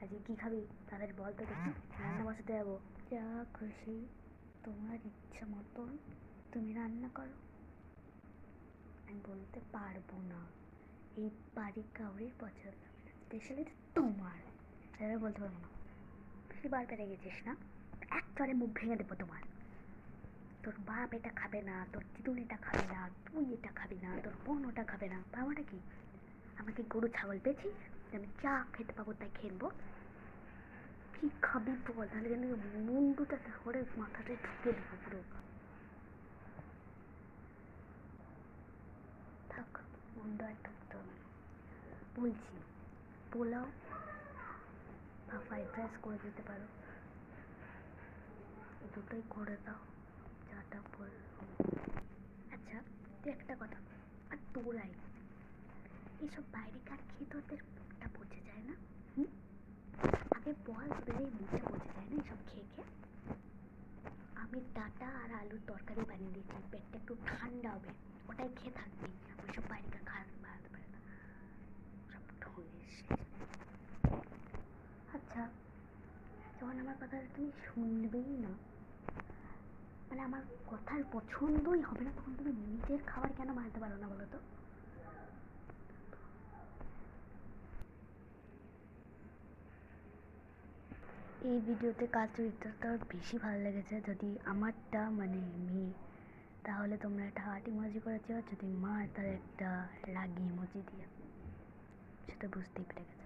আজকে কী খাবি তাদের বল তো দেখি, রান্না বসাতে যাবো। যা খুশি তোমার ইচ্ছা মতন তুমি রান্না করো। আমি বলতে পারবো না, এই বাড়ি কাউরির পছন্দ হবে না, স্পেশালি তোমার। আমি বলতে পারবো না, বেশি বার পেরে গেছিস না, এক চড়ে মুখ ভেঙে দেবো তোমার। তোর বাপ এটা খাবে না, তোর দিদুন এটা খাবে না, তুই এটা খাবি না, তোর বোন ওটা খাবে না। ভাবাটা কি আমাকে গরু ছাগল পেয়েছি, আমি যা খেতে পাবো তাই খেলবো? কি খাবি বল, তাহলে কিন্তু মুন্ডুটা ধরে মাথাটায় ঢুকে দেবো পুরো। থাক, মুন্ডু আর ঢুকতে হবে না বলছি। পোলাও বা ফ্রাইড রাইস করে দিতে পারো, দুটোই করে দাও যাটা বললো। আচ্ছা তুই একটা কথা, আর তোরাই এইসব বাইরে কার খেয়ে তোদের মুখটা পচে যায় না? আগে বল, তোদের এই মুখটা পচে যায় না এইসব খেয়ে খেয়ে? আমি ডাটা আর আলুর তরকারি বানিয়ে দিয়েছি, পেটটা একটু ঠান্ডা হবে, ওটাই খেয়ে থাকবি। ওইসব বাইরেকার খাওয়া বানাতে পারে না, সব ঢঙের। আচ্ছা যখন আমার কথা তুমি শুনবেই না, মানে আমার কথার পছন্দই হবে না, তখন তুমি নিজের খাবার কেন বানাতে পারো না বলো তো? এই ভিডিওতে কার চরিত্রটা বেশি ভালো লেগেছে? যদি আমারটা মানে মেয়ে, তাহলে তোমরা একটা হার্ট ইমোজি করেছো, যদি মার তাহলে একটা রাগি ইমোজি দিয়ে, সেটা বুঝতেই পেরে গেছে।